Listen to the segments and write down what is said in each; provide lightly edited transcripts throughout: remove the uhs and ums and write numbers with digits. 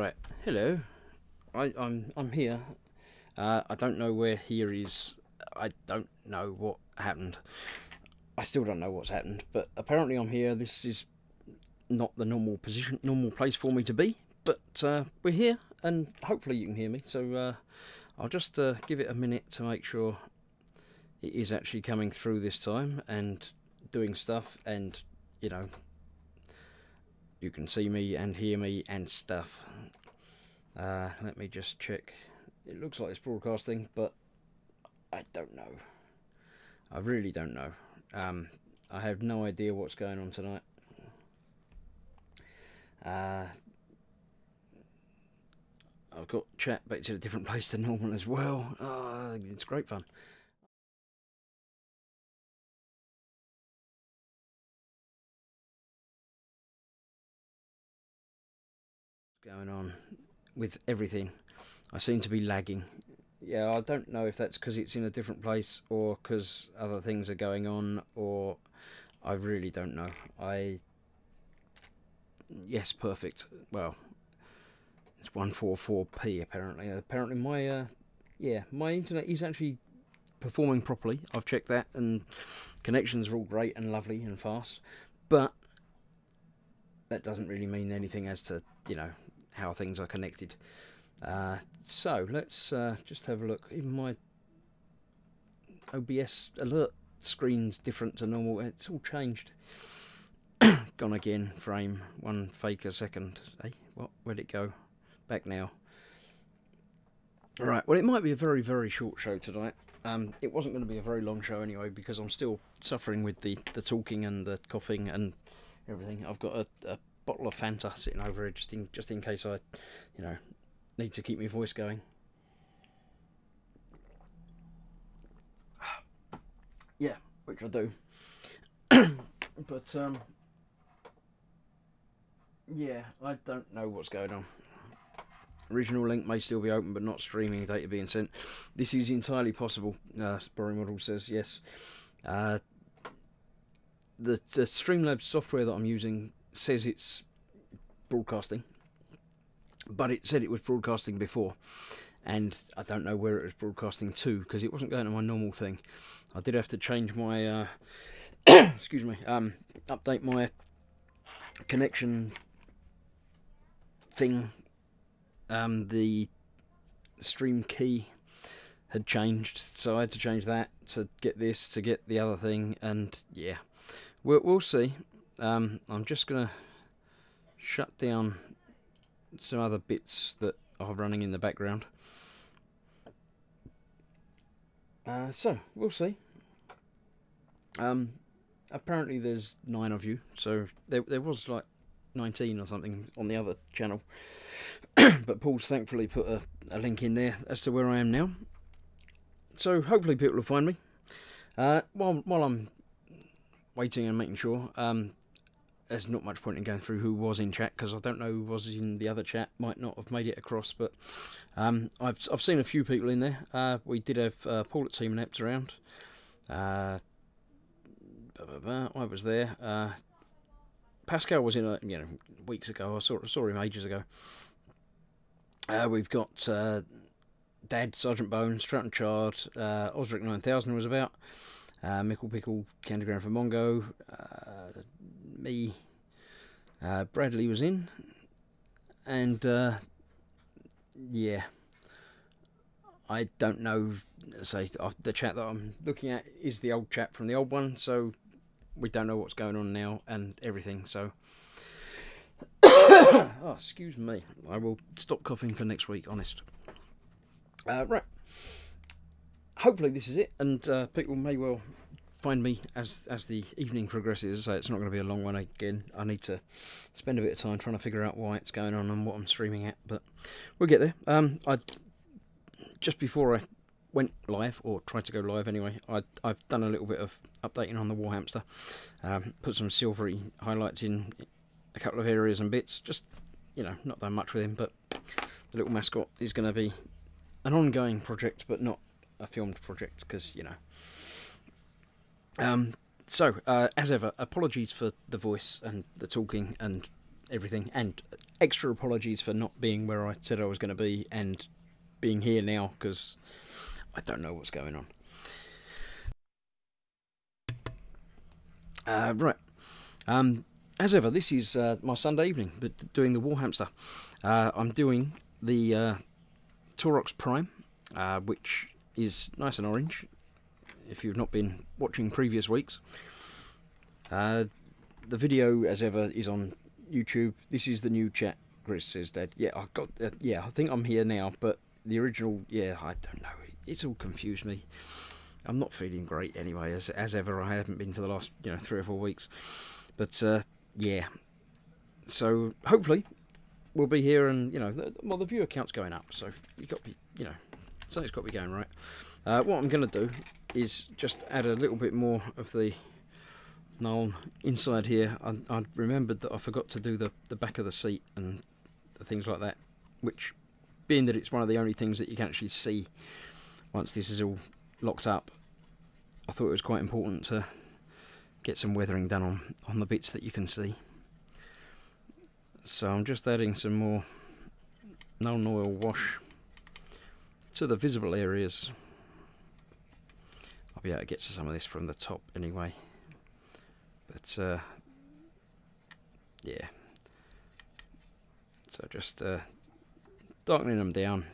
Right, hello. I'm here. I don't know where here is. I don't know what happened. I still don't know what's happened, but apparently I'm here. This is not the normal position, normal place for me to be, but we're here, and hopefully you can hear me. So I'll just give it a minute to make sure it is actually coming through this time and doing stuff, and you know, you can see me and hear me and stuff. Let me just check. It looks like it's broadcasting, but I don't know. I really don't know. I have no idea what's going on tonight. I've got chat, but it's in a different place than normal as well. It's great fun. What's going on with everything? I seem to be lagging. Yeah, I don't know if that's because it's in a different place or because other things are going on, or I really don't know. Yes, perfect. Well, it's 144p apparently. Apparently my my internet is actually performing properly. I've checked that, and connections are all great and lovely and fast, but that doesn't really mean anything as to, you know, how things are connected. So let's just have a look. Even my OBS alert screen's different to normal. It's all changed. Gone again. Frame 1 fake a second. Hey, what? Where'd it go? Back now. Alright, well, it might be a very, very short show tonight. It wasn't going to be a very long show anyway, because I'm still suffering with the talking and the coughing and everything. I've got a bottle of Fanta sitting over here just in case I, you know, need to keep my voice going. Yeah, which I do. But yeah, I don't know what's going on. Original link may still be open, but not streaming data being sent. This is entirely possible. Boring Model says yes. The Streamlabs software that I'm using says it's broadcasting, but it said it was broadcasting before, and I don't know where it was broadcasting to, because it wasn't going to my normal thing. I did have to change my excuse me, update my connection thing. The stream key had changed, so I had to change that to get this, to get the other thing, and yeah, we'll see. I'm just gonna shut down some other bits that are running in the background. So we'll see. Apparently there's 9 of you, so there was like 19 or something on the other channel. But Paul's thankfully put a link in there as to where I am now, so hopefully people will find me. While I'm waiting and making sure, there's not much point in going through who was in chat, because I don't know who was in the other chat. Might not have made it across, but I've seen a few people in there. We did have Paul at Team Inept around. I was there. Pascal was in, you know, weeks ago. I saw him ages ago. We've got Dad, Sergeant Bones, Stratton Chard, Osric 9000 was about, Mickle Pickle, Candygram for Mongo, me, Bradley was in, and yeah, I don't know. Say the chat that I'm looking at is the old chat from the old one, so we don't know what's going on now and everything. So. Oh, excuse me. I will stop coughing for next week, honest. Right. Hopefully this is it, and people may well find me as the evening progresses. So it's not going to be a long one again. I need to spend a bit of time trying to figure out why it's going on and what I'm streaming at, but we'll get there. Just before I went live, or tried to go live anyway, I've done a little bit of updating on the Warhamster. Put some silvery highlights in a couple of areas and bits, just, you know, not done much with him, but the little mascot is going to be an ongoing project, but not a filmed project, because, you know. So, as ever, apologies for the voice and the talking and everything, and extra apologies for not being where I said I was going to be and being here now, because I don't know what's going on. Right. As ever, this is my Sunday evening, but doing the Warhamster. I'm doing the Taurox Prime, which is nice and orange, if you've not been watching previous weeks. The video, as ever, is on YouTube. This is the new chat. Chris says, Dad, yeah, I got, yeah, I think I'm here now, but the original, yeah, I don't know. It's all confused me. I'm not feeling great anyway, as ever. I haven't been for the last 3 or 4 weeks. But yeah, so hopefully we'll be here, and the viewer count's going up, so you got to be, something's got to be going right. What I'm going to do is just add a little bit more of the null inside here. I remembered that I forgot to do the back of the seat and the things like that, which, being that it's one of the only things that you can actually see once this is all locked up, I thought it was quite important to get some weathering done on the bits that you can see. So I'm just adding some more Nuln Oil wash to the visible areas. I'll be able to get to some of this from the top anyway, but yeah, so just darkening them down,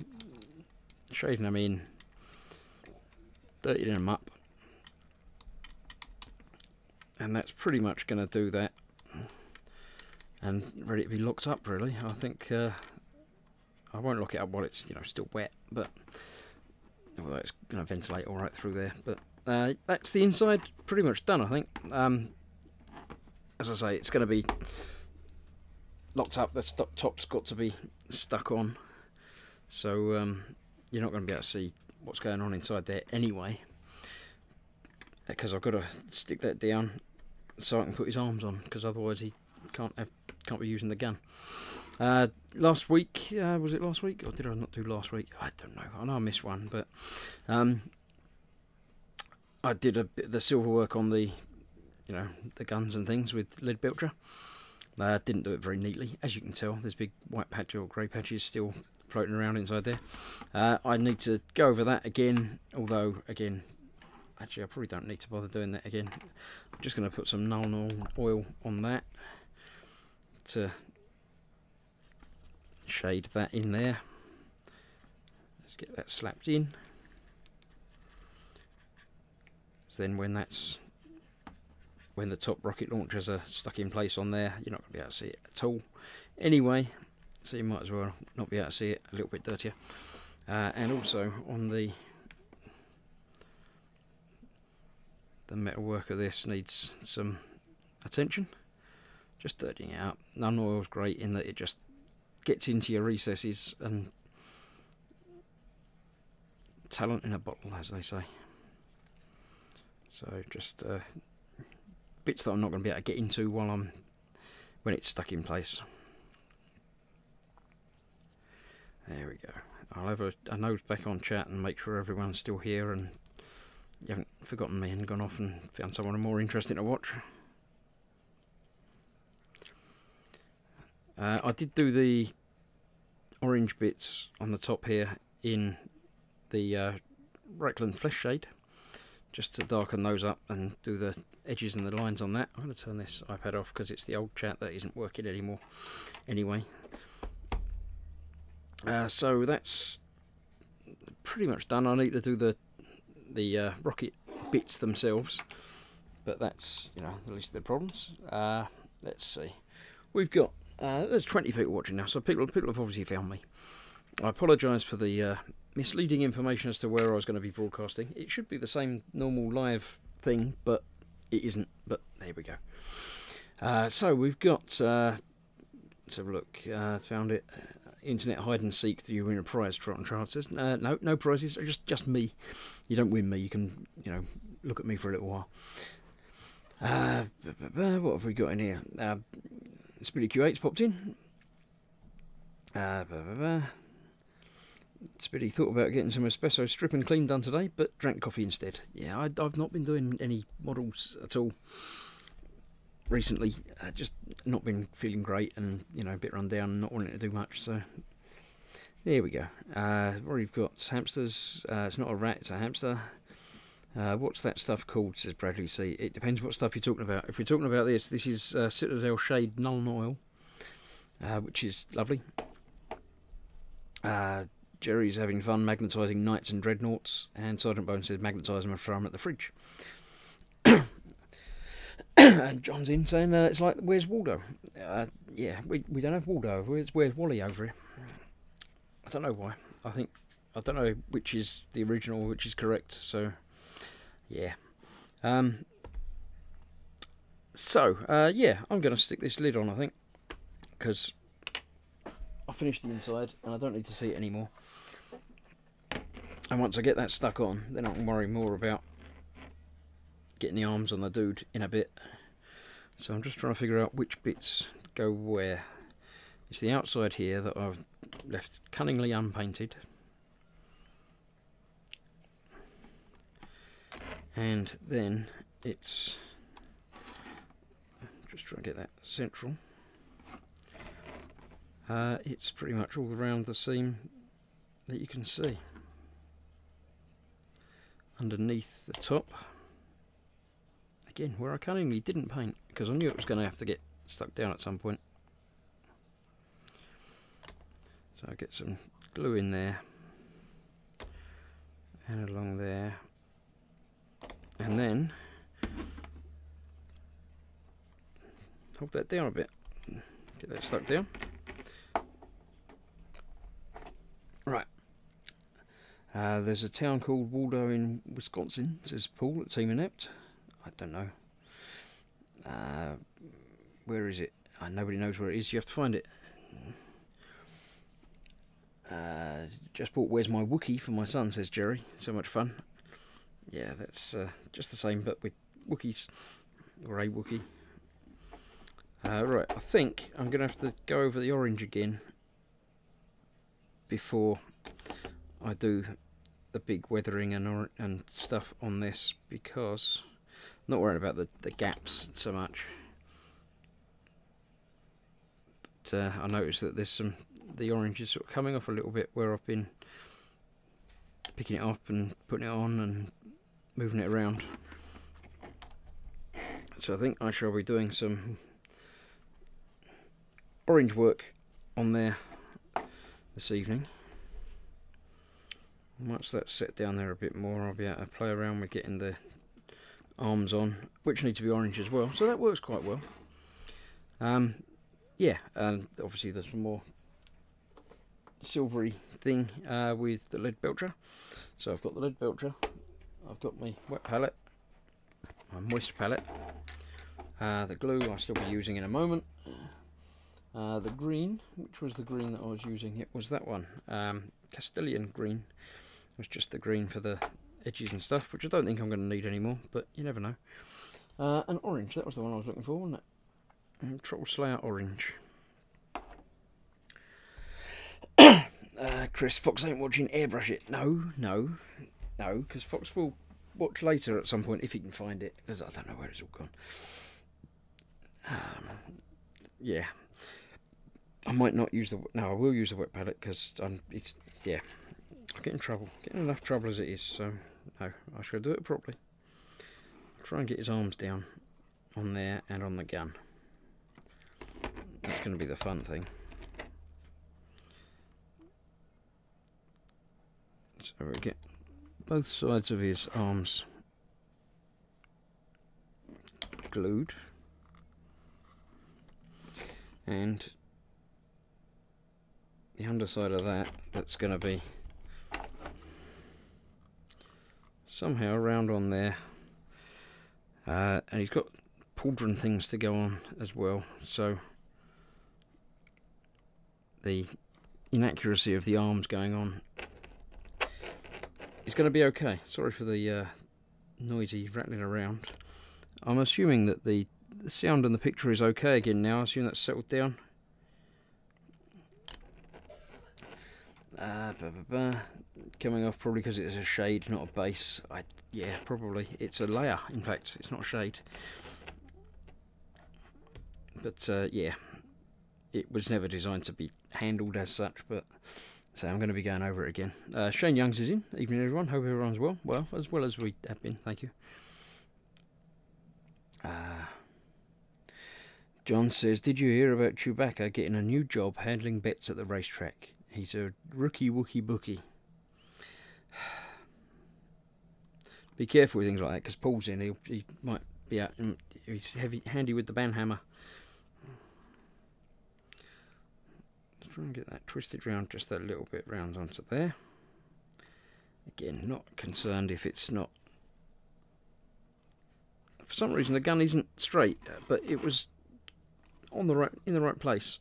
shading them in, dirtying them up, and that's pretty much going to do that, and ready to be locked up really. I think I won't lock it up while it's still wet, but although it's going to ventilate all right through there. But that's the inside pretty much done, I think. As I say, it's going to be locked up. The top's got to be stuck on, so you're not going to be able to see what's going on inside there anyway, because I've got to stick that down so I can put his arms on, because otherwise he can't be using the gun. Last week, was it last week, or did I not do last week? I don't know. I know I missed one, but I did a bit of the silver work on the the guns and things with lead belcher. Didn't do it very neatly, as you can tell. There's big white patches or grey patches still floating around inside there. I need to go over that again, although again, actually I probably don't need to bother doing that again. I'm just going to put some Nuln Oil on that to shade that in there. Let's get that slapped in. So then when the top rocket launchers are stuck in place on there, you're not going to be able to see it at all anyway, so you might as well not be able to see it. A little bit dirtier. And also on the metal work of this needs some attention, just dirtying it up. Nuln Oil's great in that it just gets into your recesses, and talent in a bottle, as they say. So just bits that I'm not going to be able to get into when it's stuck in place. There we go. I'll have a nose back on chat and make sure everyone's still here and you haven't forgotten me and gone off and found someone more interesting to watch. I did do the orange bits on the top here in the Reckland Flesh Shade, just to darken those up and do the edges and the lines on that. I'm going to turn this iPad off because it's the old chat that isn't working anymore anyway. So that's pretty much done. I need to do the rocket bits themselves, but that's the least of the problems. Let's see, we've got there's 20 people watching now, so people have obviously found me. I apologise for the misleading information as to where I was going to be broadcasting. It should be the same normal live thing, but it isn't. But there we go. So we've got let's have a look. Found it. Internet hide and seek. Do you win a prize? Trot says no prizes. Just me. You don't win me. You can look at me for a little while. What have we got in here? Speedy Q8's popped in. Speedy thought about getting some espresso strip and clean done today, but drank coffee instead. Yeah, I've not been doing any models at all. recently. Just not been feeling great, and you know, a bit run down, and not wanting to do much. So there we go. We've got hamsters. It's not a rat, it's a hamster. What's that stuff called, says Bradley C. It depends what stuff you're talking about. If we're talking about this is Citadel Shade Nuln Oil, which is lovely. Jerry's having fun magnetising knights and dreadnoughts, and Sergeant Bone says magnetise them and throw them at the fridge. And John's in saying it's like, where's Waldo? Yeah, we don't have Waldo. Where's Wally over here? I don't know why. I don't know which is the original, which is correct. So yeah. Yeah, I'm going to stick this lid on, I think, because I finished the inside and I don't need to see it anymore. And once I get that stuck on, then I can worry more about getting the arms on the dude in a bit. So I'm just trying to figure out which bits go where. It's the outside here that I've left cunningly unpainted. And then it's just trying to get that central. It's pretty much all around the seam that you can see. Underneath the top. Again, where I cunningly didn't paint, because I knew it was going to have to get stuck down at some point. So I get some glue in there. And along there. And then hold that down a bit. Get that stuck down. Right. There's a town called Waldo in Wisconsin, says Paul at Team Inept. I don't know. Where is it? Nobody knows where it is. You have to find it. Just bought Where's My Wookie for my son, says Jerry. So much fun. Yeah, that's just the same, but with Wookiees. Or a Wookie. Right, I think I'm going to have to go over the orange again before I do the big weathering and stuff on this, because I'm not worried about the gaps so much. But I noticed that there's the orange is sort of coming off a little bit where I've been picking it up and putting it on and moving it around. So I think I shall be doing some orange work on there this evening. Once that's set down there a bit more, I'll be able to play around with getting the arms on, which need to be orange as well, so that works quite well. Yeah, and obviously there's some more silvery thing with the lead belcher. So I've got the lead belcher, I've got my wet palette, my moist palette, the glue I'll still be using in a moment, the green, which was the green that I was using, it was that one, Castilian green. It was just the green for the edges and stuff, which I don't think I'm going to need anymore, but you never know. And orange, that was the one I was looking for, wasn't it? Troll Slayer orange. Chris, Fox ain't watching Airbrush It. No, because Fox will watch later at some point if he can find it, because I don't know where it's all gone. Yeah, I might not use the. No, I will use the wet palette because it's yeah. I get in trouble, getting enough trouble as it is. So no, I shall do it properly. I'll try and get his arms down on there and on the gun. That's going to be the fun thing. So we get both sides of his arms glued, and the underside of that's going to be somehow around on there, and he's got pauldron things to go on as well, so the inaccuracy of the arms going on is going to be okay. Sorry for the noisy rattling around. I'm assuming that the sound and the picture is okay again now. I assume that's settled down. Coming off probably because it's a shade, not a base. Yeah, probably. It's a layer, in fact. It's not a shade. But yeah, it was never designed to be handled as such, but so I'm going to be going over it again. Shane Youngs is in. Evening everyone, hope everyone's well as we have been, thank you. John says, did you hear about Chewbacca getting a new job handling bets at the racetrack? He's a rookie wookie bookie. Be careful with things like that, because Paul's in, he might be out, and he's handy with the banhammer. Let's try and get that twisted round just that little bit round onto there. Again, not concerned if it's not. For some reason the gun isn't straight, but it was on the in the right place.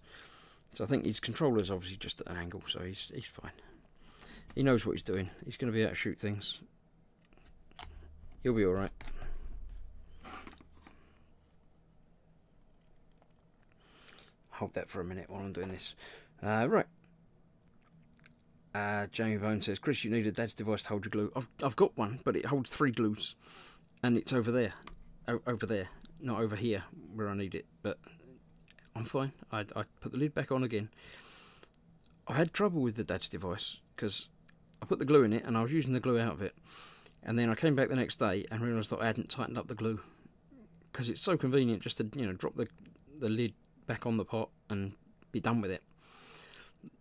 So I think his controller's obviously just at an angle, so he's fine. He knows what he's doing. He's going to be able to shoot things. He'll be alright. Hold that for a minute while I'm doing this. Right. Jamie Bone says, Chris, you need a dad's device to hold your glue. I've got one, but it holds 3 glues. And it's over there. Over there. Not over here, where I need it. But I'm fine. I put the lid back on again. I had trouble with the dad's device, because I put the glue in it, and I was using the glue out of it. And then I came back the next day and realised that I hadn't tightened up the glue, because it's so convenient just to, you know, drop the lid back on the pot and be done with it,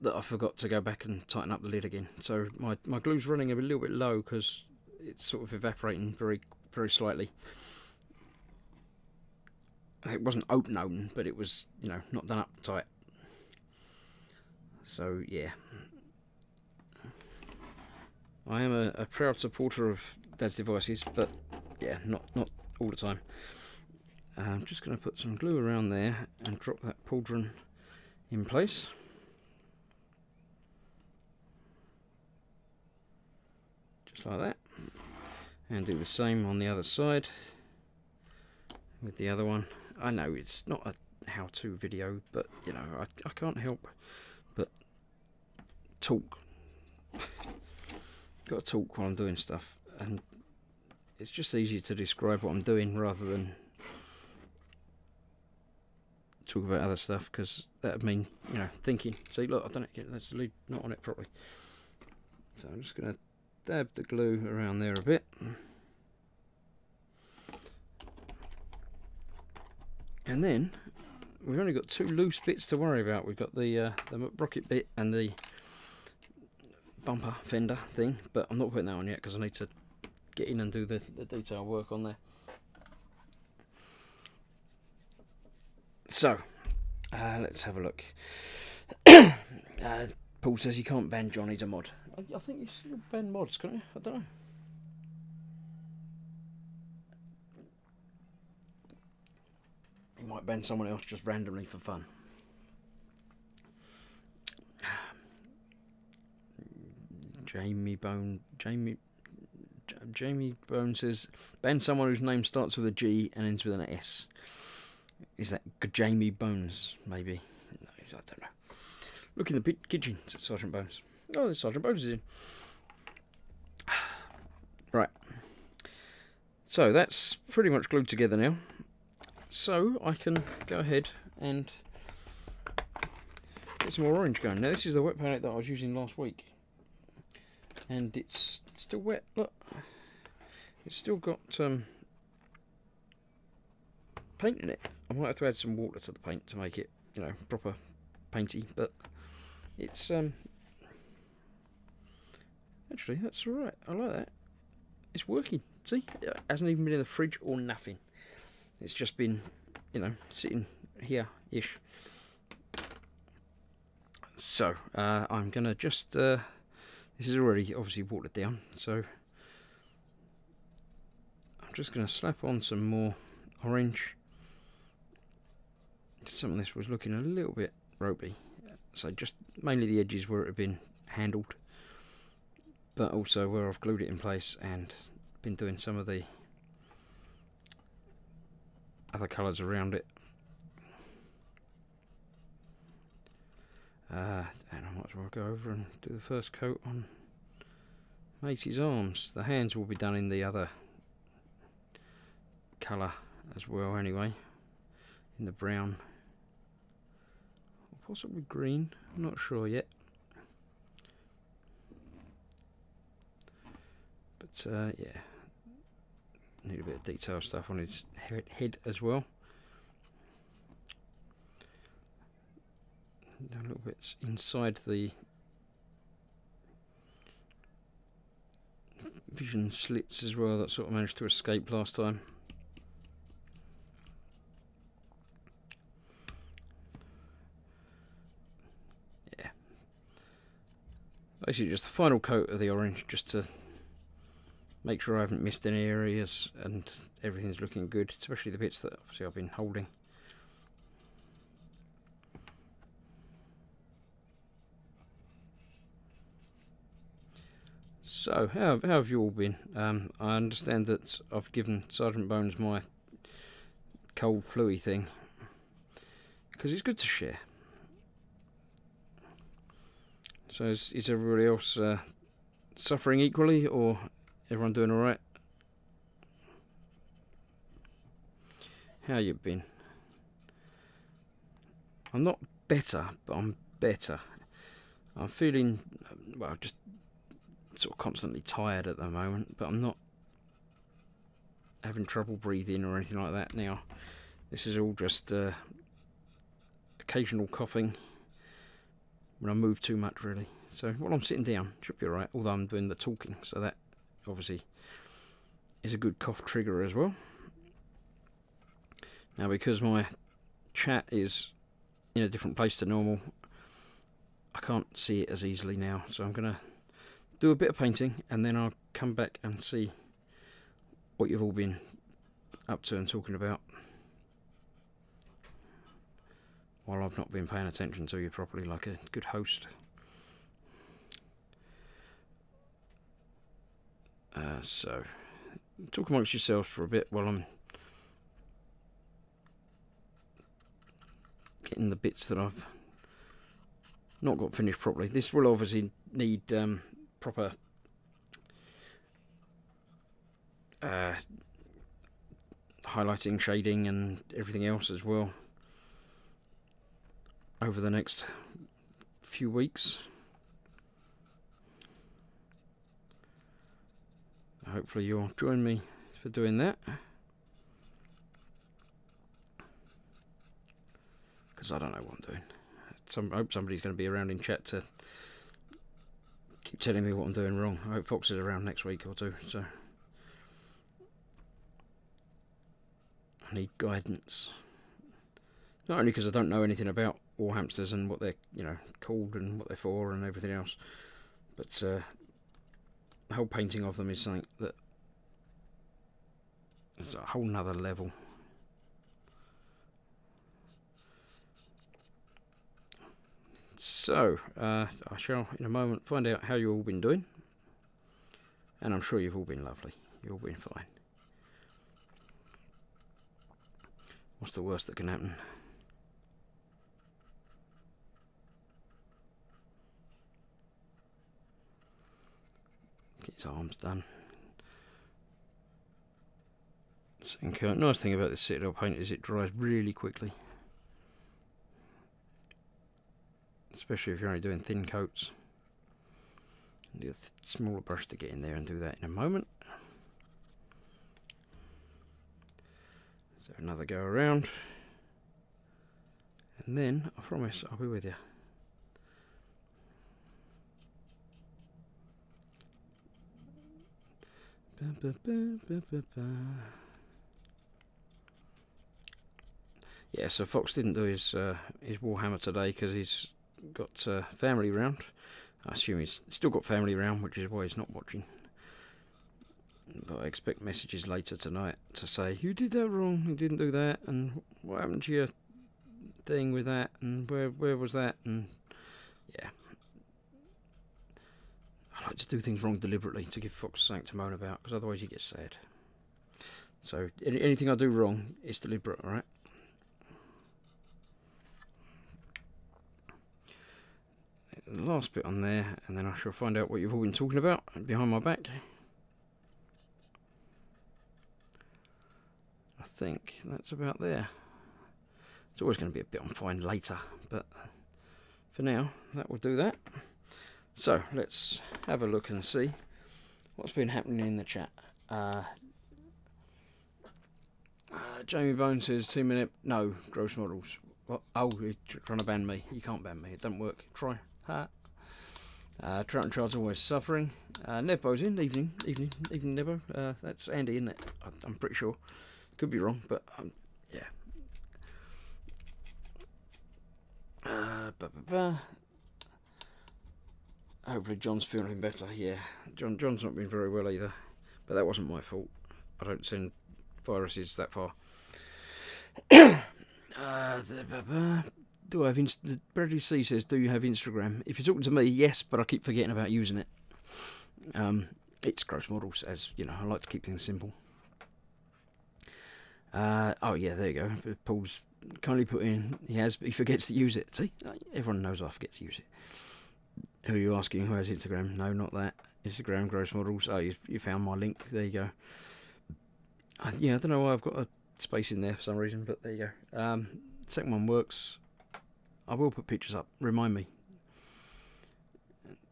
that I forgot to go back and tighten up the lid again. So my glue's running a little bit low because it's sort of evaporating very, very slightly. It wasn't open, but it was, you know, not done up tight. So yeah, I am a proud supporter of dad's devices, but yeah, not all the time. I'm just going to put some glue around there and drop that pauldron in place. Just like that. And do the same on the other side with the other one. I know it's not a how-to video, but you know, I can't help but talk. Got to talk while I'm doing stuff, and it's just easier to describe what I'm doing rather than talk about other stuff, because that would mean, you know, thinking. See, look, I've done it again. That's the lid not on it properly. So I'm just going to dab the glue around there a bit. And then we've only got 2 loose bits to worry about. We've got the rocket bit and the bumper fender thing, but I'm not putting that on yet because I need to get in and do the detail work on there. So let's have a look. Paul says you can't ban John, he's a mod. I think you still ban mods, can't you? I don't know. You might ban someone else just randomly for fun. Jamie Bone says, ban someone whose name starts with a G and ends with an S. Is that Jamie Bones, maybe? No, I don't know. Look in the kitchen, it's Sergeant Bones. Oh, there's Sergeant Bones is in. Right. So that's pretty much glued together now. So I can go ahead and get some more orange going. Now this is the wet palette that I was using last week. And it's still wet, look. It's still got paint in it. I might have to add some water to the paint to make it, you know, proper painty, but it's actually, that's alright. I like that. It's working. See? It hasn't even been in the fridge or nothing. It's just been, you know, sitting here-ish. So, I'm going to just... this is already obviously watered down, so I'm just going to slap on some more orange. Some of this was looking a little bit ropey, so just mainly the edges where it had been handled, but also where I've glued it in place and been doing some of the other colours around it. And I might as well go over and do the first coat on Matey's arms. The hands will be done in the other colour as well anyway, in the brown. possibly green. I'm not sure yet. But yeah, need a bit of detail stuff on his head as well. Done little bits inside the vision slits as well that sort of managed to escape last time. Yeah, basically just the final coat of the orange just to make sure I haven't missed any areas and everything's looking good, especially the bits that obviously I've been holding. So, how have you all been? I understand that I've given Sergeant Bones my cold flu-y thing, because it's good to share. So is everybody else suffering equally, or everyone doing alright? How you been? I'm not better, but I'm better. I'm feeling, well, just sort of constantly tired at the moment, but I'm not having trouble breathing or anything like that now. This is all just occasional coughing when I move too much, really. So while I'm sitting down, should be alright, although I'm doing the talking, so that obviously is a good cough trigger as well. Now, because my chat is in a different place to normal, I can't see it as easily now, so I'm going to do a bit of painting and then I'll come back and see what you've all been up to and talking about, while I've not been paying attention to you properly like a good host. So talk amongst yourselves for a bit while I'm getting the bits that I've not got finished properly. This will obviously need proper highlighting, shading and everything else as well over the next few weeks. Hopefully you'll join me for doing that, because I don't know what I'm doing. I hope somebody's going to be around in chat to keep telling me what I'm doing wrong. I hope Fox is around next week or two, so I need guidance. Not only because I don't know anything about Warhamsters and what they're, you know, called and what they're for and everything else, but the whole painting of them is something that is a whole nother level. So, I shall in a moment find out how you've all been doing, and I'm sure you've all been lovely. You've all been fine. What's the worst that can happen? Get his arms done. So, nice thing about this Citadel paint is it dries really quickly, especially if you're only doing thin coats. Need a smaller brush to get in there and do that in a moment. So another go around, and then I promise I'll be with you. Yeah, so Fox didn't do his Warhammer today because he's got family round. I assume he's still got family round, which is why he's not watching. But I expect messages later tonight to say, you did that wrong, you didn't do that, and what happened to your thing with that, and where was that, and yeah. I like to do things wrong deliberately to give Fox something to moan about, because otherwise he gets sad. So anything I do wrong is deliberate, alright? The last bit on there, and then I shall find out what you've all been talking about behind my back. I think that's about there. It's always going to be a bit on fine later, but for now, that will do that. So let's have a look and see what's been happening in the chat. Jamie Bone says 2 minute no gross models. What? Oh, you're trying to ban me. You can't ban me. It doesn't work. Try. Ha. Trout and Child's always suffering. Nebbo's in. Evening, Nebbo. That's Andy, isn't it? I'm pretty sure. Could be wrong, but yeah. Hopefully John's feeling better. Yeah, John's not been very well either, but that wasn't my fault. I don't send viruses that far. Do I have Bradley C says, do you have Instagram? If you're talking to me, yes, but I keep forgetting about using it. It's gross models, as you know. I like to keep things simple. Oh yeah, there you go. Paul's kindly put in. He has, but he forgets to use it. See, everyone knows I forget to use it. Who are you asking? Who has Instagram? No, not that. Instagram gross models. Oh, you found my link. There you go. Yeah, I don't know why I've got a space in there for some reason, but there you go. Second one works. I will put pictures up. Remind me.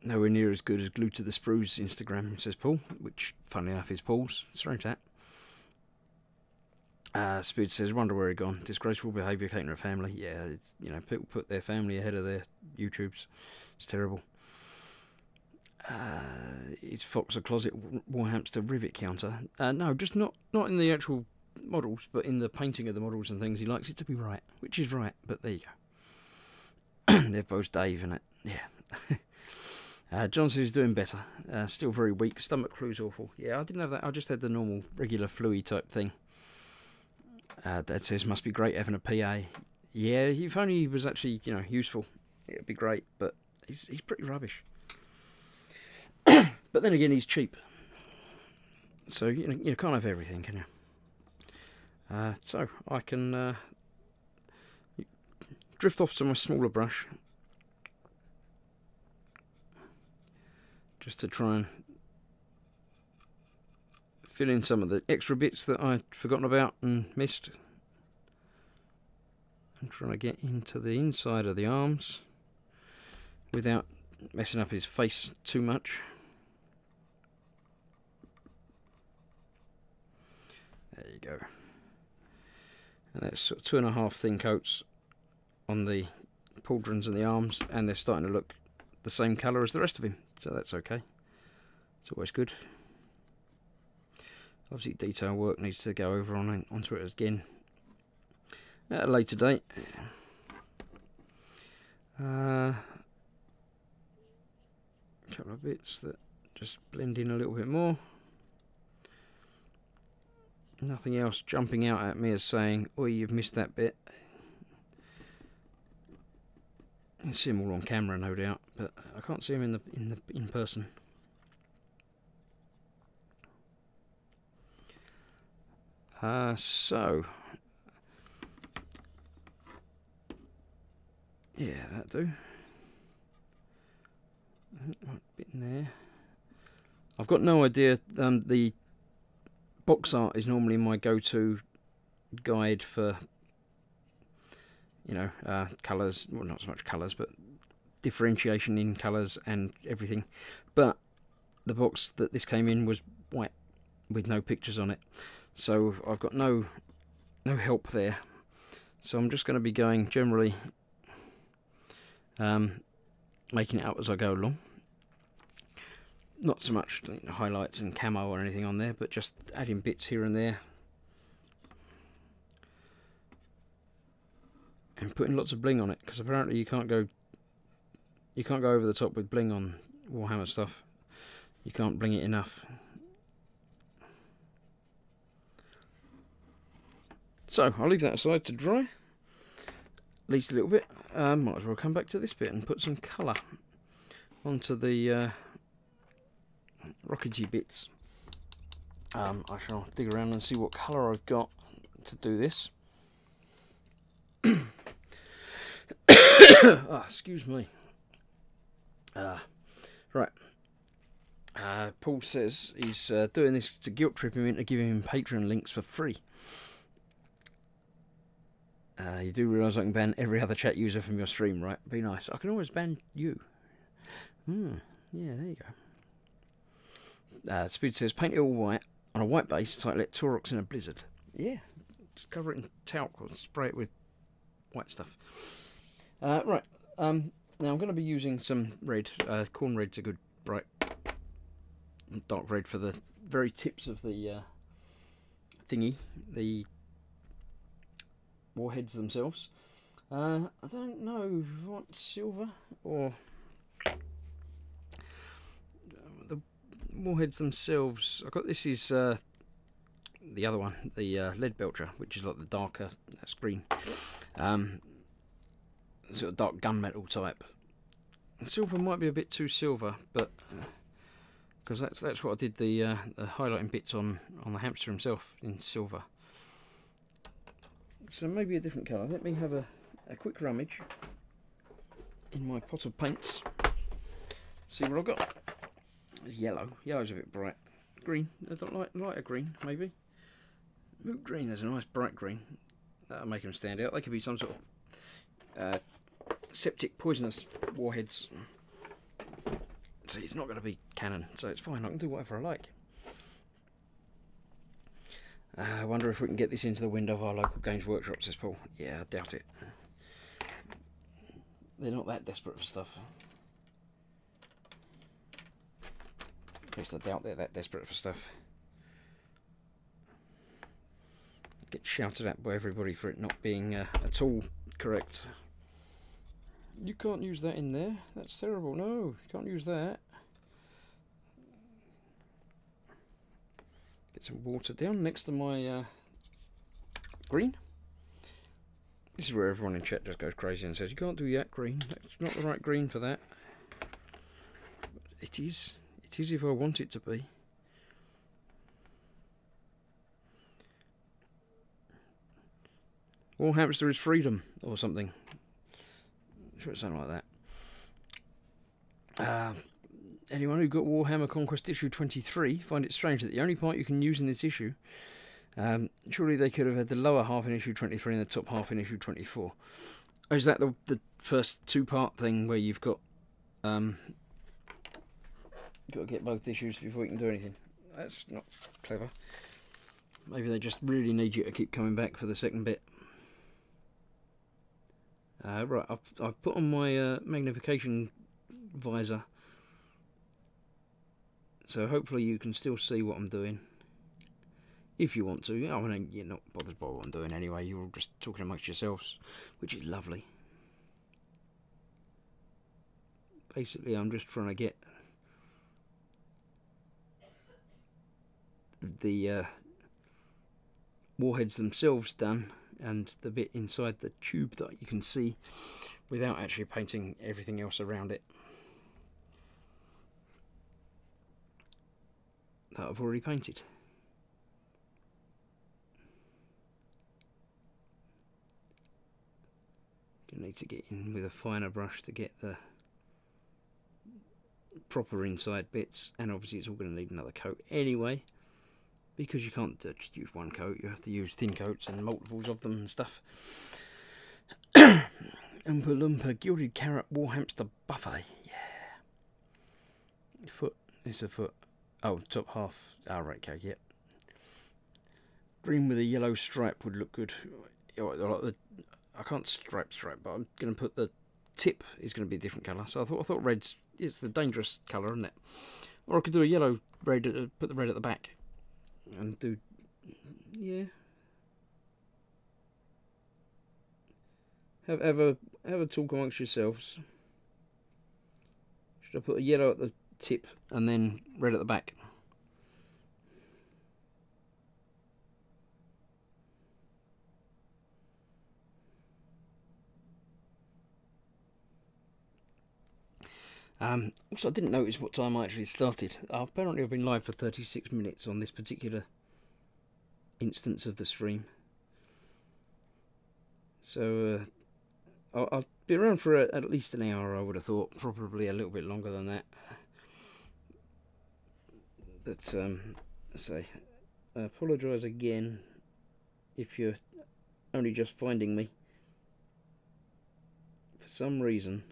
Nowhere near as good as Glued to the Sprues Instagram, says Paul, which, funnily enough, is Paul's. Strange that. Speed says, wonder where he gone. Disgraceful behaviour, hating her family. Yeah, it's, you know, people put their family ahead of their YouTubes. It's terrible. Is Fox a closet Warhamster rivet counter? No, just not in the actual models, but in the painting of the models and things. He likes it to be right, which is right, but there you go. They're both Dave, and it. Yeah. John says he's doing better. Still very weak. Stomach flu's awful. Yeah, I didn't have that. I just had the normal, regular flu-y type thing. Dad says must be great having a PA. Yeah, if only he was actually, you know, useful, it'd be great. But he's pretty rubbish. But then again, he's cheap. So you can't have everything, can you? So I can drift off to my smaller brush, just to try and fill in some of the extra bits that I'd forgotten about and missed. I'm trying to get into the inside of the arms without messing up his face too much. There you go. And that's sort of 2.5 thin coats on the pauldrons and the arms, and they're starting to look the same colour as the rest of him, so that's okay. It's always good. Obviously detail work needs to go over onto it again at a later date. A couple of bits that just blend in a little bit more. Nothing else jumping out at me as saying, "Oh, you've missed that bit." You can see them all on camera, no doubt, but I can't see them in person. So yeah, that do. Right bit in there. I've got no idea. The box art is normally my go-to guide for, you know, colours. Well, not so much colours, but differentiation in colours and everything. But the box that this came in was white with no pictures on it, so I've got no help there. So I'm just going to be going generally, making it up as I go along. Not so much highlights and camo or anything on there, but just adding bits here and there, and putting lots of bling on it, because apparently you can't go over the top with bling on Warhammer stuff. You can't bling it enough. So I'll leave that aside to dry, at least a little bit. Might as well come back to this bit and put some colour onto the rockety bits. I shall dig around and see what colour I've got to do this. Excuse me. Right. Paul says he's doing this to guilt trip him into giving him Patreon links for free. You do realise I can ban every other chat user from your stream, right? Be nice. I can always ban you. Yeah, there you go. Speed says, paint it all white on a white base, title it Taurox in a blizzard. Yeah, just cover it in talc or spray it with white stuff. Right, now I'm going to be using some red. Corn red's a good bright dark red for the very tips of the thingy, the warheads themselves. I don't know what silver or the warheads themselves. I got this is the other one, the lead belcher, which is like the darker, that's green, sort of dark gunmetal type. Silver might be a bit too silver, but because that's what I did the highlighting bits on the hamster himself in silver. So maybe a different colour. Let me have a quick rummage in my pot of paints. See what I've got. Yellow. Yellow's a bit bright. Green. I don't like lighter green, maybe. Moot green. There's a nice bright green. That'll make them stand out. They could be some sort of septic poisonous warheads. See, it's not going to be cannon, so it's fine. I can do whatever I like. I wonder if we can get this into the window of our local Games Workshop, says Paul. Yeah, I doubt it. They're not that desperate for stuff. At least I doubt they're that desperate for stuff. Get shouted at by everybody for it not being at all correct. You can't use that in there. That's terrible. No, you can't use that. Get some water down next to my green. This is where everyone in chat just goes crazy and says, you can't do that green. That's not the right green for that. It is. It is if I want it to be. Warhamster is freedom, or something. I'm sure it's something like that. Anyone who got Warhammer Conquest issue 23 find it strange that the only part you can use in this issue, surely they could have had the lower half in issue 23 and the top half in issue 24. Oh, is that the first two-part thing where you've got to get both issues before you can do anything? That's not clever. Maybe they just really need you to keep coming back for the second bit. Right, I've put on my magnification visor, so hopefully you can still see what I'm doing. If you want to. I mean, you're not bothered by what I'm doing anyway. You're all just talking amongst yourselves, which is lovely. Basically, I'm just trying to get the warheads themselves done, and the bit inside the tube that you can see without actually painting everything else around it that I've already painted. You need to get in with a finer brush to get the proper inside bits, and obviously it's all going to need another coat anyway, because you can't just use one coat, you have to use thin coats and multiples of them and stuff. Oompa Loompa Gilded Carrot Warhamster Buffet, yeah. Foot, it's a foot. Oh, top half. Oh, right, okay, yep. Green with a yellow stripe would look good. I can't stripe, but I'm going to put the tip is going to be a different colour. So I thought red's, it's the dangerous colour, isn't it? Or I could do a yellow red, put the red at the back. And do, yeah. Have a talk amongst yourselves. Should I put a yellow at the tip and then red at the back? Also, I didn't notice what time I actually started. Apparently I've been live for 36 minutes on this particular instance of the stream. So I'll be around for at least an hour, I would have thought. Probably a little bit longer than that. But, I apologise again if you're only just finding me. for some reason,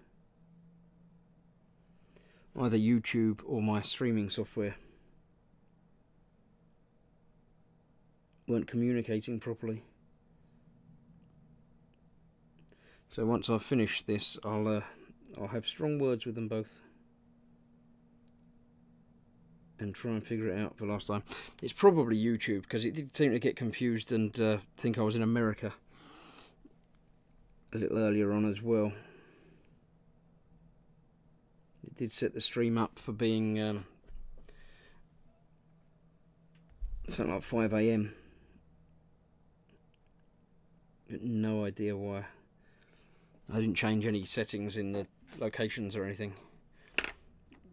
either YouTube or my streaming software weren't communicating properly. So once I've finished this, I'll have strong words with them both and try and figure it out for last time. It's probably YouTube, because it did seem to get confused and think I was in America a little earlier on as well. It did set the stream up for being something like 5 AM. No idea why. I didn't change any settings in the locations or anything.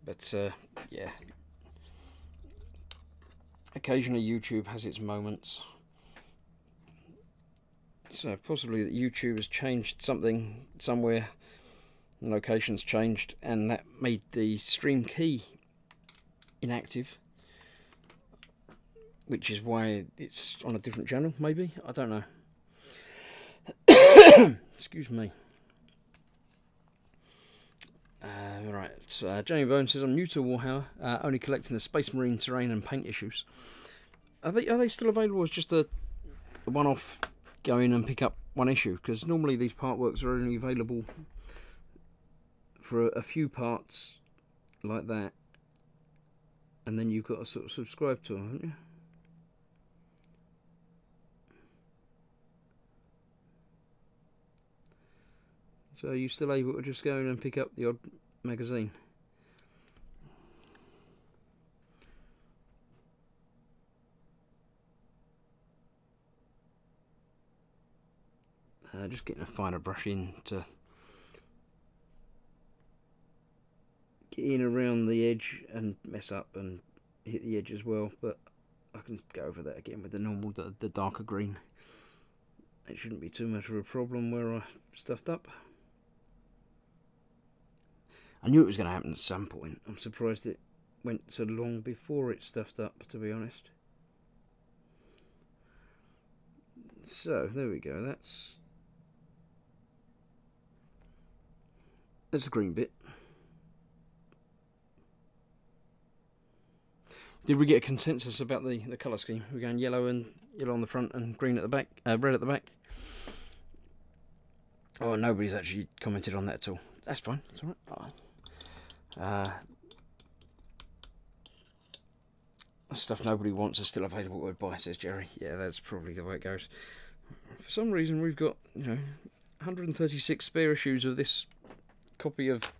But yeah. Occasionally YouTube has its moments. So possibly that YouTube has changed something somewhere. The location's changed and that made the stream key inactive. Which is why it's on a different channel, maybe? I don't know. Excuse me. Right, so Jamie Bone says, I'm new to Warhammer, only collecting the Space Marine terrain and paint issues. Are they still available as just a one-off, go in and pick up one issue? Because normally these part works are only available for a few parts like that, and then you've got to sort of subscribe to them, haven't you? So are you still able to just go in and pick up the odd magazine? Just getting a finer brush in to get in around the edge and mess up and hit the edge as well, but I can go over that again with the normal, the darker green. It shouldn't be too much of a problem where I stuffed up. I knew it was going to happen at some point. I'm surprised it went so long before it stuffed up, to be honest. So, there we go. That's the green bit. Did we get a consensus about the colour scheme? We're going yellow on the front and green at the back, red at the back. Oh, nobody's actually commented on that at all. That's fine. That's all right. Stuff nobody wants is still available to buy, says Jerry. Yeah, that's probably the way it goes. For some reason, we've got 136 spare issues of this copy of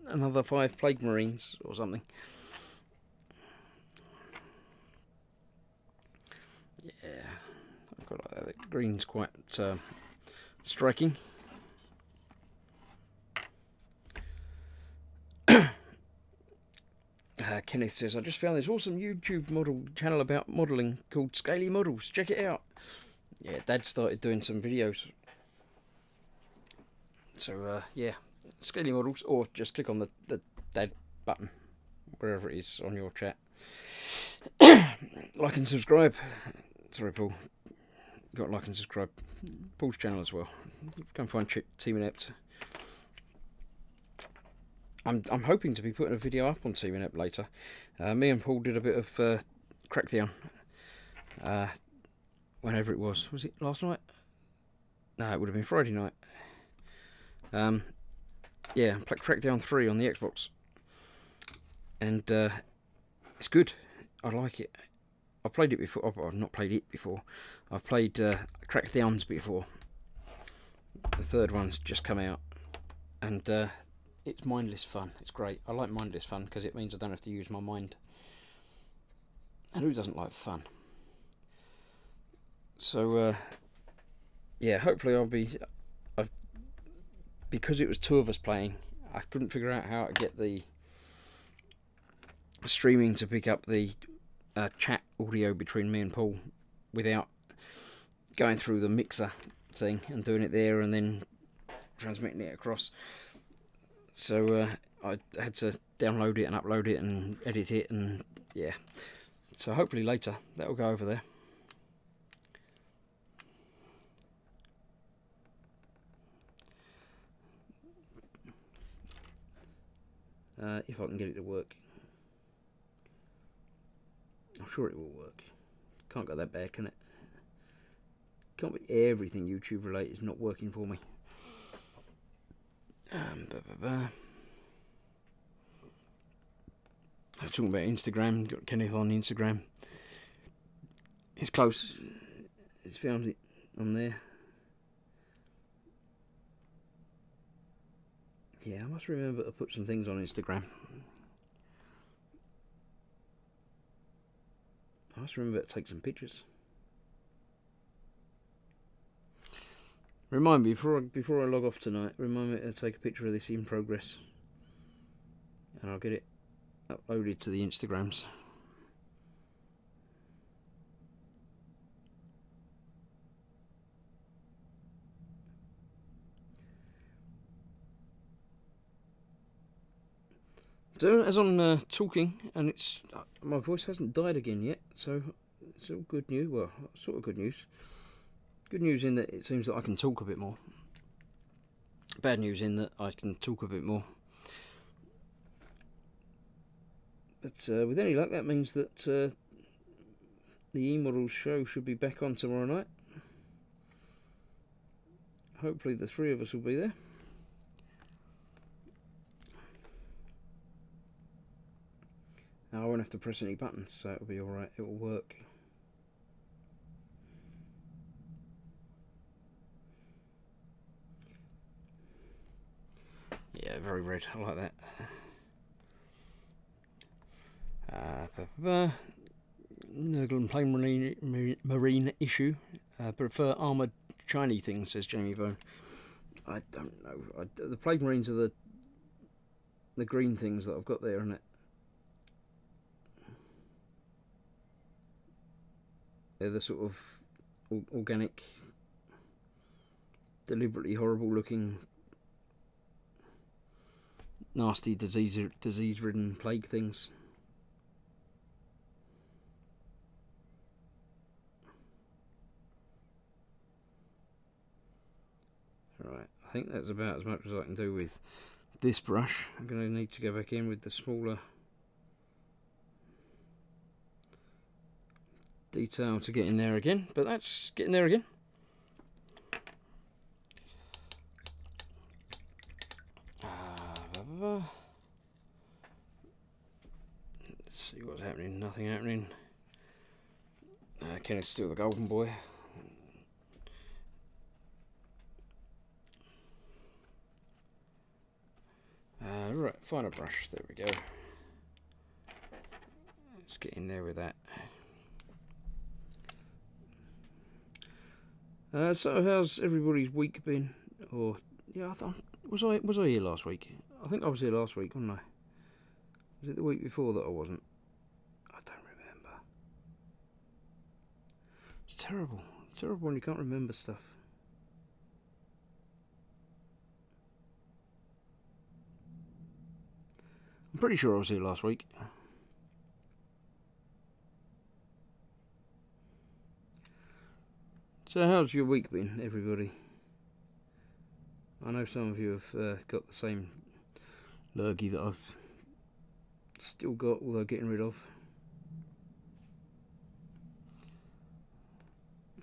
another 5 Plague Marines or something. Yeah, I've got like that. The green's quite striking. Kenneth says, I just found this awesome YouTube model channel about modelling called Scaly Models. Check it out. Yeah, Dad started doing some videos. So, yeah, Scaly Models, or just click on the Dad button, wherever it is on your chat. Like and subscribe. Sorry, Paul. You've got to like and subscribe. Paul's channel as well. Go and find Team Inept. I'm hoping to be putting a video up on Team Inept later. Me and Paul did a bit of Crackdown. Whenever it was. Was it last night? No, it would have been Friday night. Yeah, Crackdown 3 on the Xbox. And it's good. I like it. I've played it before. I've not played it before. I've played Crackdowns before. The third one's just come out. And it's mindless fun. It's great. I like mindless fun because it means I don't have to use my mind. And who doesn't like fun? So, yeah, hopefully because it was 2 of us playing, I couldn't figure out how to get the streaming to pick up the chat audio between me and Paul without going through the mixer thing and doing it there and then transmitting it across. So I had to download it and upload it and edit it, and yeah. So hopefully later that will go over there. if I can get it to work. I'm sure it will work. Can't go that bad, can it? Can't be everything YouTube related is not working for me. I was talking about Instagram. Got Kenneth on Instagram. It's close. It's found it on there. Yeah, I must remember to put some things on Instagram. I must remember to take some pictures. Remind me before I log off tonight. Remind me to take a picture of this in progress, and I'll get it uploaded to the Instagrams. So as I'm talking, and it's my voice hasn't died again yet, so it's all good news. Well, sort of good news. Good news in that it seems that I can talk a bit more. Bad news in that I can talk a bit more. But with any luck, that means that the E-Models show should be back on tomorrow night. Hopefully the three of us will be there. Now I won't have to press any buttons, so it'll be alright, it will work. Yeah, very red, I like that. Nurgle and plain marine issue. Prefer armoured shiny things, says Jamie Bone. I don't know. The plague marines are the green things that I've got there, isn't it? They're the sort of organic, deliberately horrible looking, nasty disease-ridden plague things. Right, I think that's about as much as I can do with this brush. I'm going to need to go back in with the smaller detail to get in there again, but that's getting there again. Let's see what's happening. Nothing happening. Kenneth's still the golden boy. Right, find a brush. There we go. Let's get in there with that. So how's everybody's week been? Or yeah, was I here last week? I think I was here last week, wasn't I? Was it the week before that I wasn't? I don't remember. It's terrible. It's terrible when you can't remember stuff. I'm pretty sure I was here last week. So how's your week been, everybody? I know some of you have got the same lurgy that I've still got, although getting rid of.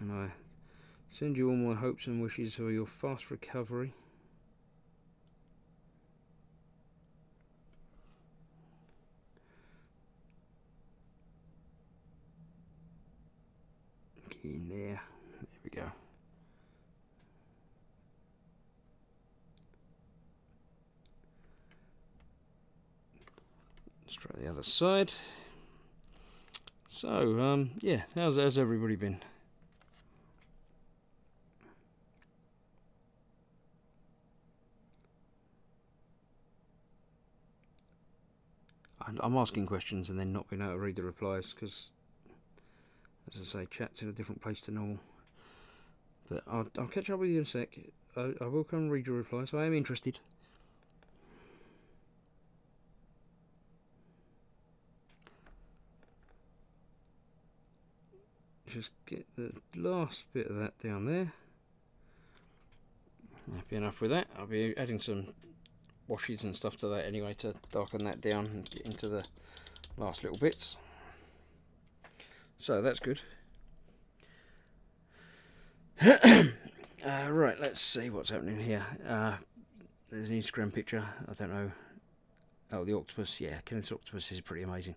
And I send you all my hopes and wishes for your fast recovery. Get in there. There we go. Let's try the other side. So, yeah, how's everybody been? I'm asking questions and then not being able to read the replies because, as I say, chat's in a different place to normal. But I'll catch up with you in a sec. I will come and read your replies. I am interested. Just get the last bit of that down there. Happy enough with that. I'll be adding some washes and stuff to that anyway to darken that down and get into the last little bits. So that's good. Right, let's see what's happening here. There's an Instagram picture. I don't know. Oh, the octopus. Yeah, Kenneth's octopus is pretty amazing.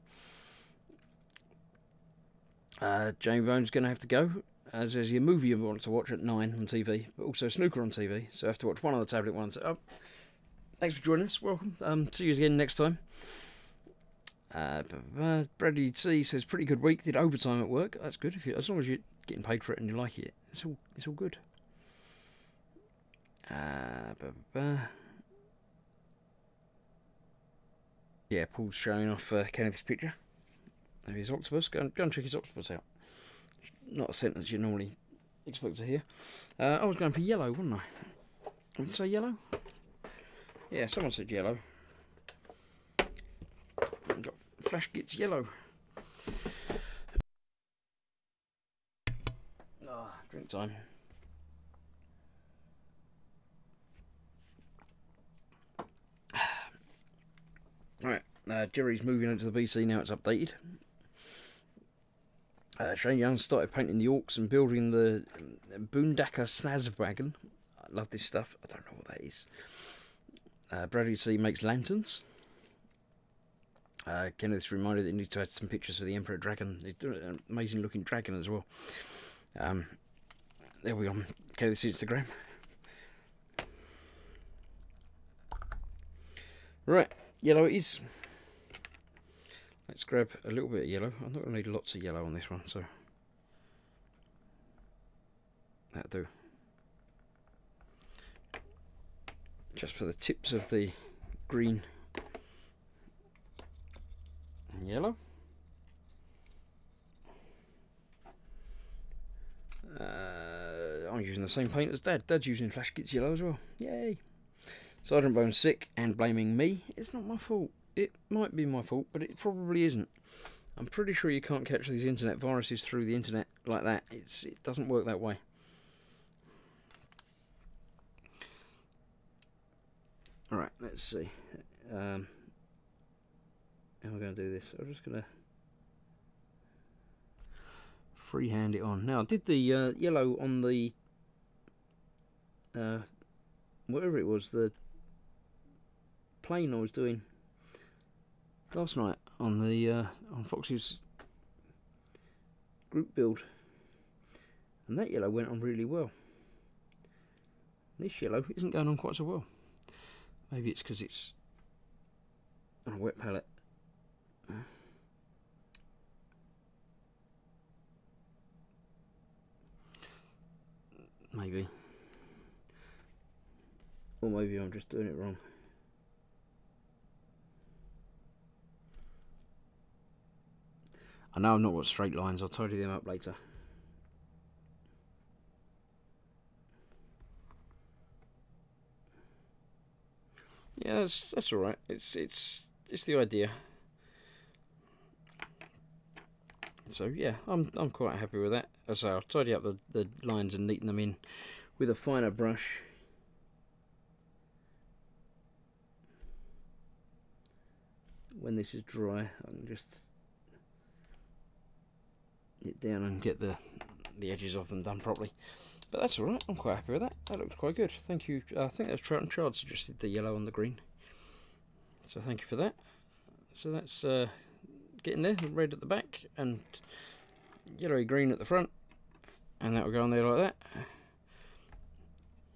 Jamie Bone's going to have to go, as there's a movie you want to watch at 9 on TV, but also snooker on TV, so I have to watch one on the tablet, one on the... Oh, thanks for joining us, welcome, see you again next time. Bradley C says, pretty good week, did overtime at work, that's good, as long as you're getting paid for it and you like it, it's all good. Yeah, Paul's showing off Kenneth's picture of his octopus. Go and check his octopus out. Not a sentence you normally expect to hear. I was going for yellow, wasn't I? Did you say yellow? Yeah, someone said yellow. Got Flash gets yellow. Drink time. Right, Jerry's moving into the BC now, it's updated. Shane Young started painting the orcs and building the Boondaka Snaz wagon. I love this stuff, I don't know what that is. Bradley C makes lanterns. Kenneth's reminded that he needs to add some pictures for the Emperor Dragon. He's doing an amazing looking dragon as well. There we go, Kenneth's Instagram. Right, yellow it is. Let's grab a little bit of yellow. I'm not going to need lots of yellow on this one, so that'll do. Just for the tips of the green and yellow. I'm using the same paint as Dad. Dad's using Flash Gets Yellow as well. Yay! Sergeant Bone's sick and blaming me. It's not my fault. It might be my fault, but it probably isn't. I'm pretty sure you can't catch these internet viruses through the internet like that. It doesn't work that way. Alright, let's see. How am I going to do this? I'm just going to freehand it on. Now, I did the yellow on the... whatever it was, the plane I was doing last night on the on Fox's group build, and that yellow went on really well. This yellow isn't going on quite so well. Maybe it's because it's on a wet palette. Maybe. Or maybe I'm just doing it wrong. I know I've not got straight lines, I'll tidy them up later. Yeah, that's alright. It's the idea. So yeah, I'm quite happy with that. As I say, I'll tidy up the lines and neaten them in with a finer brush. When this is dry, I can just it down and get the edges of them done properly. But that's alright, I'm quite happy with that. That looks quite good. Thank you. I think that's Trout and Chard suggested the yellow and the green. So thank you for that. So that's getting there, red at the back and yellowy green at the front. And that will go on there like that.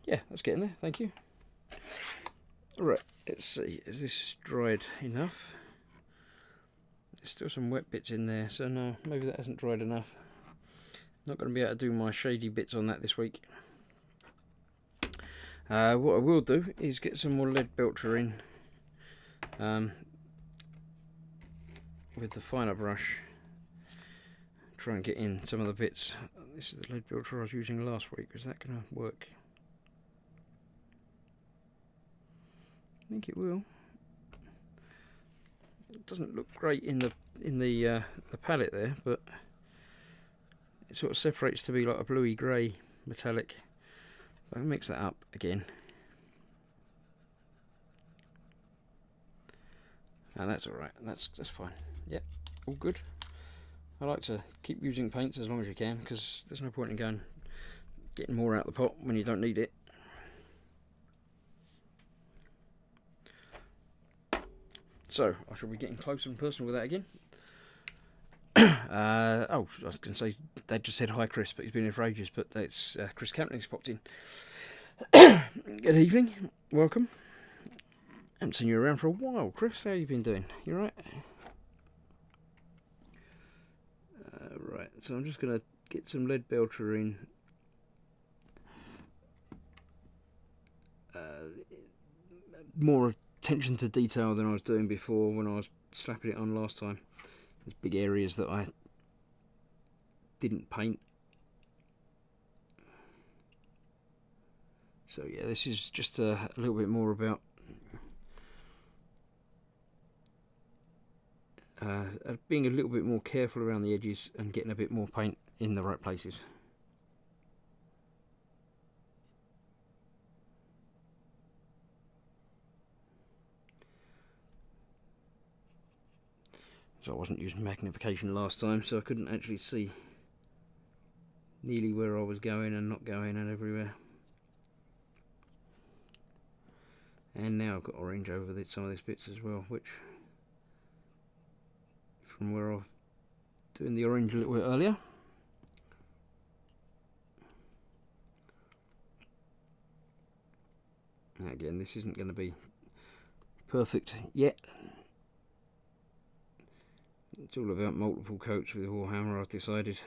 Yeah, that's getting there, thank you. Alright, let's see, is this dried enough? There's still some wet bits in there, so no, maybe that hasn't dried enough. Not going to be able to do my shady bits on that this week. What I will do is get some more lead belcher in with the finer brush. Try and get in some of the bits. This is the lead belcher I was using last week. Is that going to work? I think it will. It doesn't look great in the palette there, but it sort of separates to be like a bluey grey metallic. So I'll mix that up again. And that's alright, that's fine. Yep, all good. I like to keep using paints as long as you can, because there's no point in getting more out of the pot when you don't need it. So, I shall be getting closer and personal with that again. Oh, I was going to say, Dad just said hi, Chris, but he's been here for ages, but it's Chris Campney's popped in. Good evening, welcome. Haven't seen you around for a while, Chris. How you been doing? You alright? Right, so I'm just going to get some lead belcher in. More attention to detail than I was doing before when I was slapping it on last time. There's big areas that I didn't paint. So yeah, this is just a little bit more about being a little bit more careful around the edges and getting a bit more paint in the right places. So I wasn't using magnification last time, so I couldn't actually see nearly where I was going and not going and everywhere. And now I've got orange over some of these bits as well, which from where I was doing the orange a little bit earlier. Now again, this isn't going to be perfect yet. It's all about multiple coats with Warhammer, I've decided.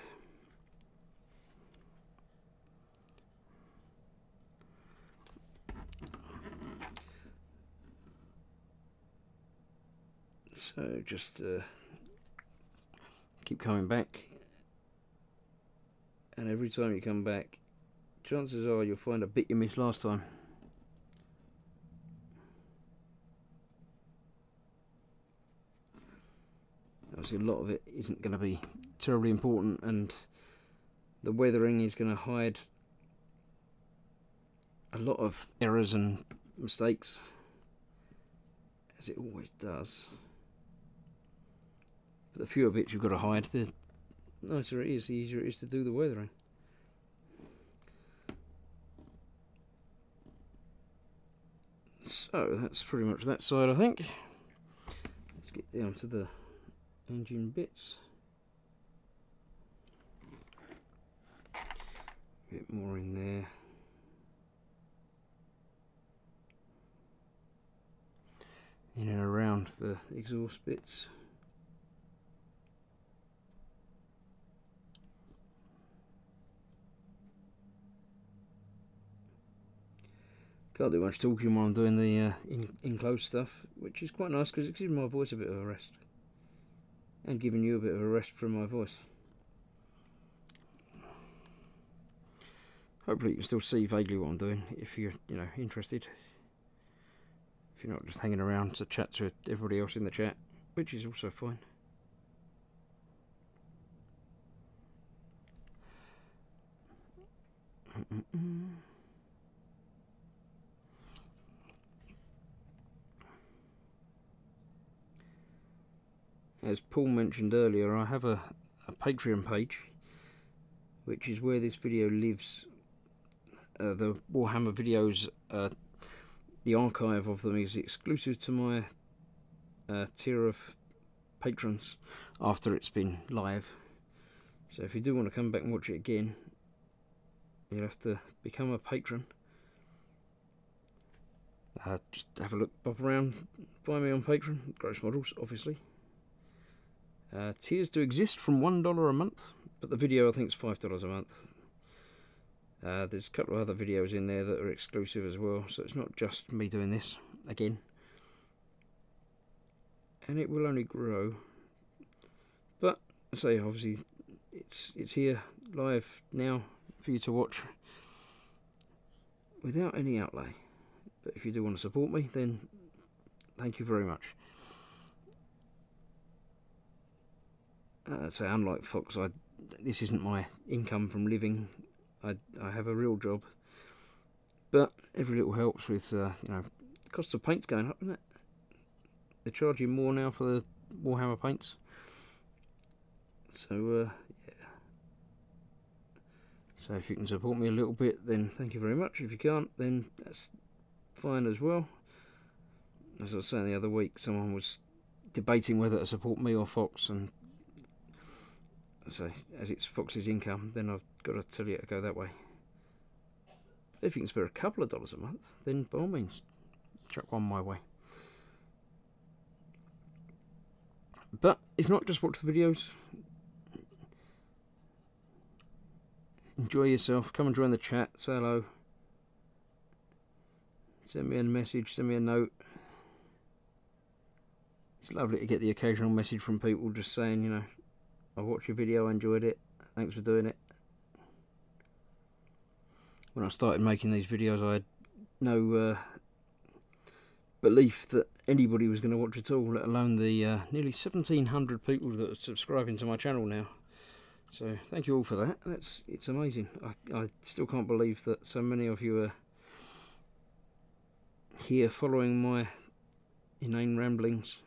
So just keep coming back, and every time you come back, chances are you'll find a bit you missed last time. Obviously a lot of it isn't going to be terribly important, and the weathering is going to hide a lot of errors and mistakes, as it always does. But the fewer bits you've got to hide, the nicer it is, the easier it is to do the weathering. So that's pretty much that side, I think. Let's get down to the engine bits. A bit more in there. In and around the exhaust bits. Can't do much talking while I'm doing the enclosed stuff, which is quite nice because it's giving my voice a bit of a rest. And giving you a bit of a rest from my voice. Hopefully you can still see vaguely what I'm doing if you're, interested. If you're not just hanging around to chat to everybody else in the chat, which is also fine. As Paul mentioned earlier, I have a Patreon page, which is where this video lives. The Warhammer videos, the archive of them is exclusive to my tier of patrons after it's been live. So if you do want to come back and watch it again, you'll have to become a patron. Just have a look, pop around, find me on Patreon, Gross Models, obviously. Tiers do exist from $1 a month, but the video I think is $5 a month. There's a couple of other videos in there that are exclusive as well, so it's not just me doing this again. And it will only grow. But I say, obviously, it's here live now for you to watch without any outlay. But if you do want to support me, then thank you very much. So unlike Fox, this isn't my income from living. I have a real job, but every little helps with the cost of paint's going up, isn't it? they're charging more now for the Warhammer paints. So yeah. So if you can support me a little bit, then thank you very much. If you can't, then that's fine as well. As I was saying the other week, someone was debating whether to support me or Fox, and so as it's Fox's income, then I've got to tell you to go that way. If you can spare a couple of dollars a month, then by all means, chuck one my way. But if not, just watch the videos. Enjoy yourself. Come and join the chat. Say hello. Send me a message. Send me a note. It's lovely to get the occasional message from people just saying, you know, I watched your video, I enjoyed it. Thanks for doing it. When I started making these videos, I had no belief that anybody was going to watch at all, let alone the nearly 1,700 people that are subscribing to my channel now. So thank you all for that. It's amazing. I still can't believe that so many of you are here following my inane ramblings.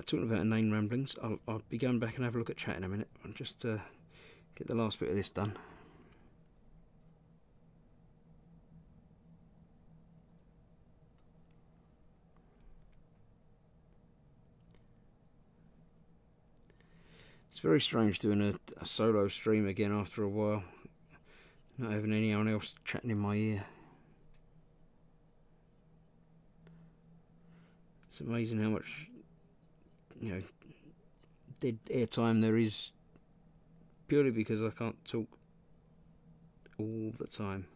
Talking about inane ramblings, I'll be going back and have a look at chat in a minute. I'll just get the last bit of this done. It's very strange doing a solo stream again after a while, not having anyone else chatting in my ear. It's amazing how much, you know, dead airtime there is, purely because I can't talk all the time.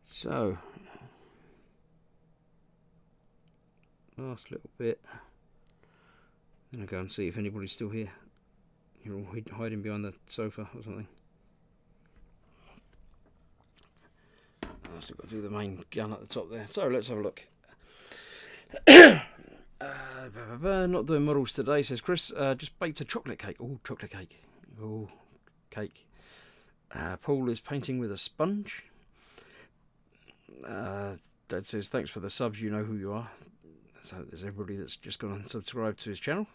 So, last little bit, then I go and see if anybody's still here. You're all hiding behind the sofa or something. I've still got to do the main gun at the top there. So let's have a look. Not doing models today, says Chris. Just baked a chocolate cake. Oh, chocolate cake. Oh, cake. Paul is painting with a sponge. Dad says, thanks for the subs, you know who you are. So there's everybody that's just gone and subscribed to his channel.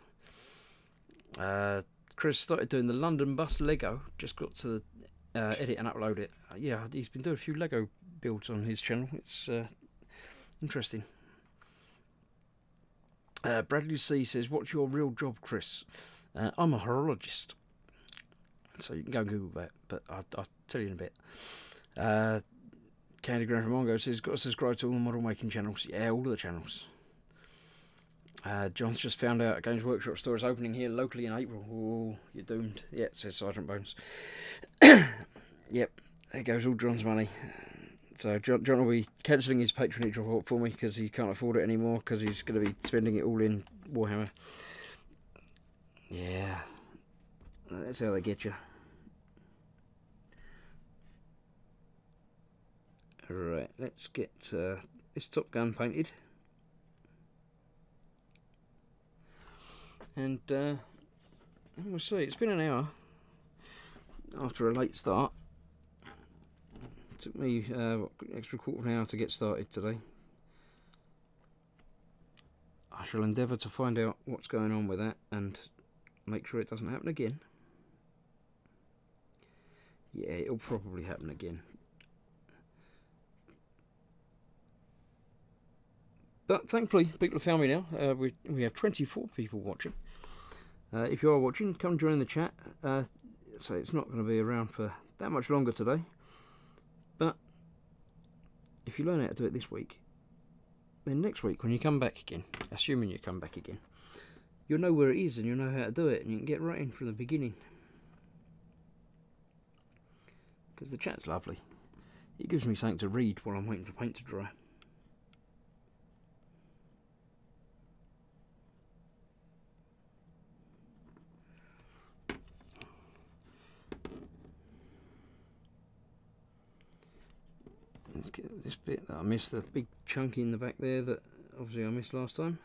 Chris started doing the London bus Lego. Just got to edit and upload it. Yeah, he's been doing a few Lego builds on his channel. It's interesting. Bradley C says, what's your real job, Chris? I'm a horologist. So you can go and Google that, but I'll tell you in a bit. Candy Grand from Mongo says, got to subscribe to all the model making channels. Yeah, all of the channels. John's just found out a Games Workshop store is opening here locally in April. Oh, you're doomed. Yeah, it says Sergeant Bones. Yep, there goes all John's money. So John will be cancelling his patronage report for me because he can't afford it anymore because he's going to be spending it all in Warhammer. Yeah, that's how they get you. Right, let's get this Top Gun painted. And we'll see, it's been an hour after a late start. It took me an extra quarter of an hour to get started today. I shall endeavour to find out what's going on with that and make sure it doesn't happen again. Yeah, it'll probably happen again. But thankfully, people have found me now. We have 24 people watching. If you are watching, come join the chat. So it's not going to be around for that much longer today. But if you learn how to do it this week, then next week when you come back again, assuming you come back again, you'll know where it is and you'll know how to do it, and you can get right in from the beginning. Because the chat's lovely. It gives me something to read while I'm waiting for paint to dry. Let's get this bit that I missed, the big chunky in the back there that obviously I missed last time.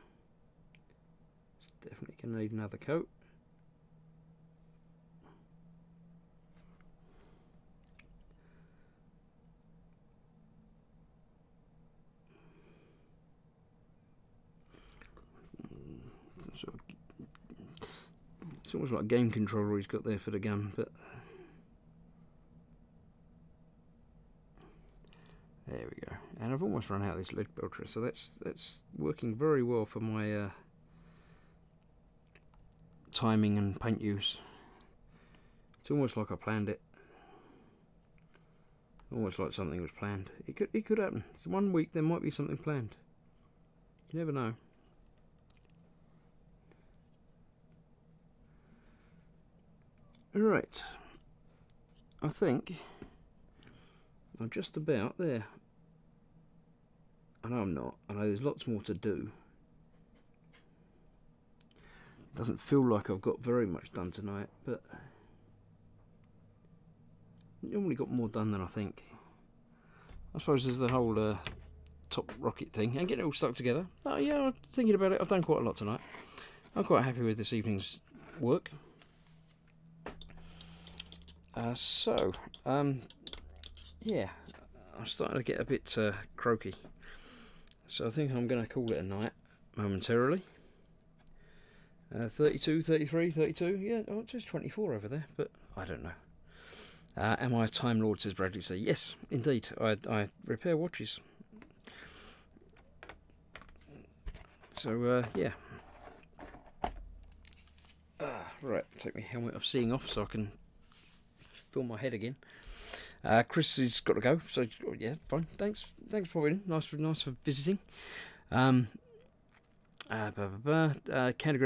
It's definitely going to need another coat. It's almost like a game controller he's got there for the gun, but there we go. And I've almost run out of this lead belcher, so that's working very well for my timing and paint use. It's almost like I planned it. Almost like something was planned. It could happen. It's 1 week there might be something planned. You never know. Right. I think I'm just about there. I know I'm not. I know there's lots more to do. Doesn't feel like I've got very much done tonight, but I've normally got more done than I think. I suppose there's the whole top rocket thing and getting it all stuck together. Oh yeah, I'm thinking about it. I've done quite a lot tonight. I'm quite happy with this evening's work. Yeah, I'm starting to get a bit croaky. So I think I'm going to call it a night momentarily. 32, 33, 32, yeah, oh, it says 24 over there, but I don't know. Am I a Time Lord, says Bradley C. Yes, indeed, I repair watches. So, yeah. Right, take my helmet of seeing off so I can fill my head again. Chris has got to go, so yeah, fine. Thanks for waiting. Nice for visiting. Candygram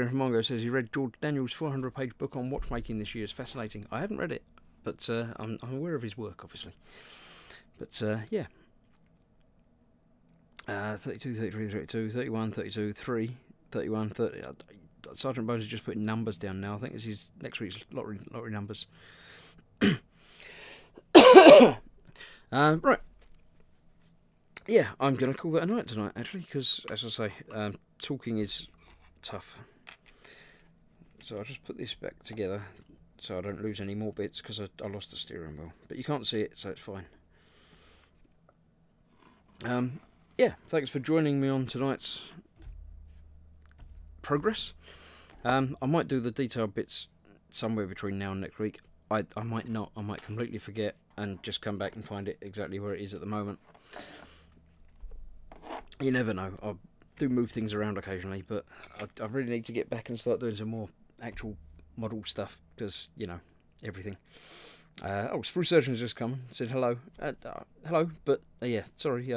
from Mongo says he read George Daniels' 400-page book on watchmaking this year. It's fascinating. I haven't read it, but I'm aware of his work, obviously. But yeah. 32, 33, 32, 31, 32, 3, 31, 30. Sergeant Bones is just putting numbers down now. I think this is next week's lottery numbers. Right. Yeah, I'm going to call that a night tonight, actually, because, as I say, talking is tough. So I'll just put this back together so I don't lose any more bits, because I lost the steering wheel. But you can't see it, so it's fine. Yeah, thanks for joining me on tonight's progress. I might do the detailed bits somewhere between now and next week. I might not. I might completely forget and just come back and find it exactly where it is at the moment. You never know. I do move things around occasionally, but I really need to get back and start doing some more actual model stuff, because, you know, everything. Oh, Spruce Surgeon's just come, said hello. Hello, but yeah, sorry.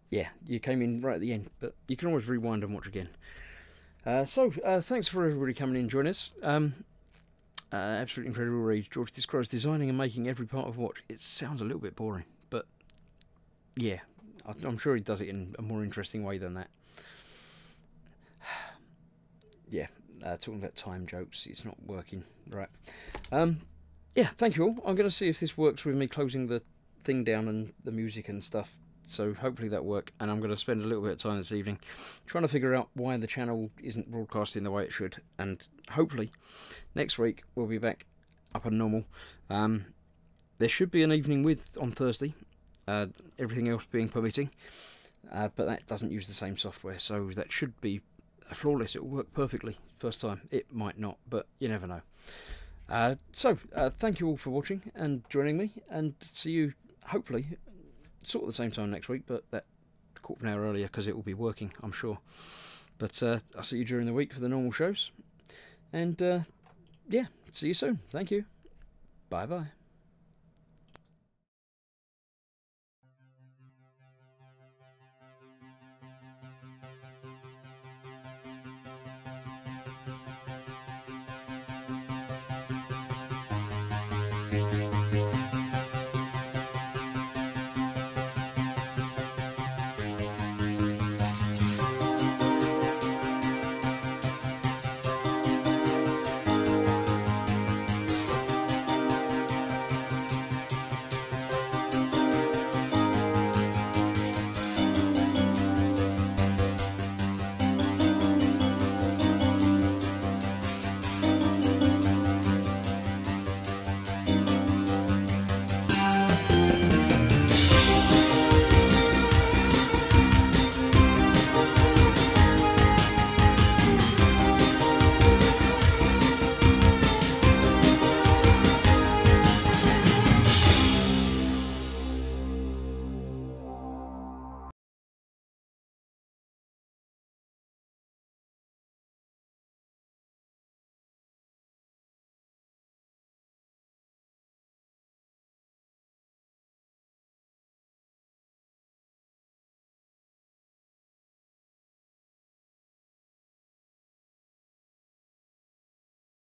Yeah, you came in right at the end, but you can always rewind and watch again. Thanks for everybody coming in and joining us. Absolutely incredible read. George describes designing and making every part of a watch. It sounds a little bit boring, but yeah, I'm sure he does it in a more interesting way than that. Yeah, talking about time jokes, it's not working. Right. Yeah, thank you all. I'm going to see if this works with me closing the thing down and the music and stuff. So hopefully that'll work, and I'm going to spend a little bit of time this evening trying to figure out why the channel isn't broadcasting the way it should, and hopefully next week we'll be back up and normal. There should be an evening with on Thursday, everything else being permitting, but that doesn't use the same software, so that should be flawless. It will work perfectly first time. It might not, but you never know. Thank you all for watching and joining me, and see you hopefully sort of the same time next week, but that quarter of an hour earlier, because it will be working, I'm sure. But I'll see you during the week for the normal shows, and yeah, see you soon. Thank you. Bye bye.